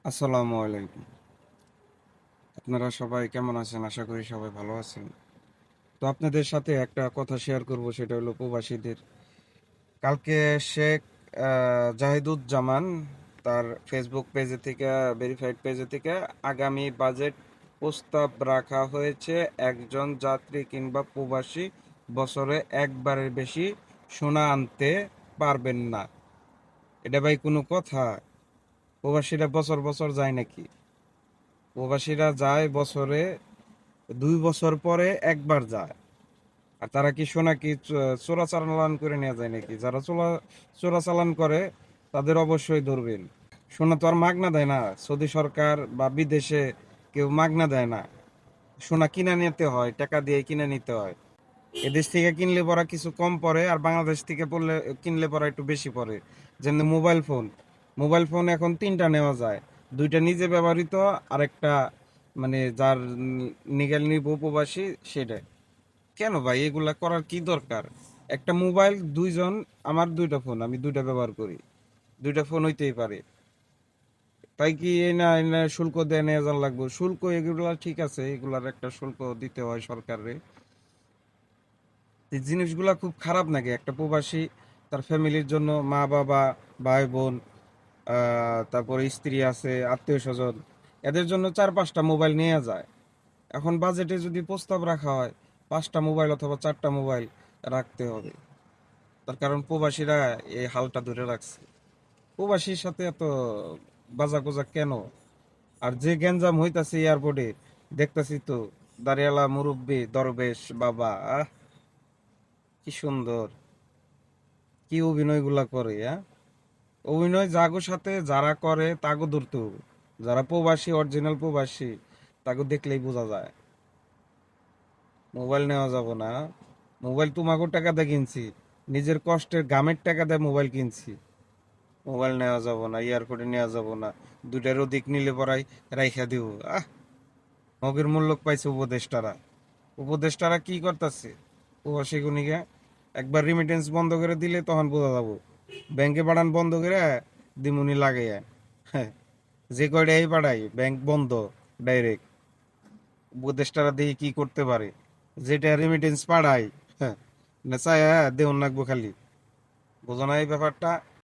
আসসালামু আলাইকুম। আপনারা সবাই কেমন আছেন? আশা করি সবাই ভালো আছেন। তো আপনাদের সাথে একটা কথা শেয়ার করব, সেটা হলো প্রবাসীদের। কালকে শেখ জাহিদুজ্জামান তার ফেসবুক পেজে থেকে, ভেরিফাইড পেজে থেকে আগামী বাজেট প্রস্তাব রাখা হয়েছে। একজন যাত্রী কিংবা প্রবাসী বছরে একবারের বেশি সোনা আনতে পারবেন না। এটা ভাই কোনো কথা? প্রবাসীরা বছর বছর যায় নাকি? প্রবাসীরা যায় বছরে 2 বছর পরে একবার যায়। আর তারা কি সোনা কি চোরাচালান করে নেওয়া যায় নাকি? যারা চোরাচালান করে তাদের অবশ্যই ধরবেন। সোনা তো আর মাগনা দেয় না, সৌদি সরকার বা বিদেশে কেউ মাগনা দেয় না। সোনা কিনে নিতে হয়, টাকা দিয়ে কিনে নিতে হয়। এদেশ থেকে কিনলে পরা কিছু কম পড়ে, আর বাংলাদেশ থেকে পড়লে কিনলে পরা একটু বেশি পড়ে। যেমনি মোবাইল ফোন এখন 3টা নেওয়া যায়। 2টা নিজে ব্যবহৃত, আরেকটা মানে যার নিগাল নিব উপবাসী সেটা। কেন ভাই এগুলা করার কি দরকার? একটা মোবাইল দুইজন, আমার 2টা ফোন, আমি 2টা ব্যবহার করি, 2টা ফোন হইতেই পারে। তাই কি এই না শুল্ক দেয় নিয়ে যাওয়ার লাগবে? শুল্ক এগুলা ঠিক আছে, এগুলার একটা শুল্ক দিতে হয় সরকারে। এই জিনিসগুলা খুব খারাপ নাকি? একটা প্রবাসী তার ফ্যামিলির জন্য, মা বাবা, ভাই বোন, তারপরে স্ত্রী আছে, আত্মীয় স্বজন, এদের জন্য 4-5টা মোবাইল নিয়ে যায়। এখন বাজেটে যদি প্রস্তাব রাখা হয় 5টা মোবাইল অথবা 4টা মোবাইল রাখতে হবে, তার কারণ প্রবাসীরা এই হালটা ধরে রাখছে। প্রবাসীর সাথে এত বাজা কোজা কেন? আর যে গ্যাঞ্জাম হইতাছে এয়ারপোর্টে, দেখতাছি তো, দাঁড়িয়ালা মুরব্বি দরবেশ বাবা, কি সুন্দর, কি অভিনয়গুলা করে, হ্যাঁ? অভিনয় জাগো সাথে যারা করে তাগো ধরতে হবে। যারা প্রবাসী, অরিজিনাল প্রবাসী, তাগো দেখলেই বোঝা যায়। মোবাইল নেওয়া যাব না? মোবাইল তোমাকে টাকা দিয়ে কিনছি, নিজের কষ্টের ঘামের টাকা দিয়ে মোবাইল কিনছি। মোবাইল নেওয়া যাব না, এয়ারপোর্টে নেওয়া যাব না, 2টার অধিক নিলে পরাই রাইখা দিব। আহ, মগের মূল্য পাইছে উপদেষ্টারা। উপদেষ্টারা কি করতেছে? প্রবাসী গুনিকে একবার রিমিটেন্স বন্ধ করে দিলে তখন বোঝা যাবো। ব্যাংকে পাঠান বন্ধ করে দিমুনি লাগাইয়া, হ্যাঁ, যে কয়টাই পাঠাই ব্যাংক বন্ধ ডাইরেক্ট। উপদেষ্টারা দেখি কি করতে পারে। যেটা রিমিটেন্স পাঠাই, হ্যাঁ, না চায় দেউন লাগবো খালি। বোঝো না এই ব্যাপারটা?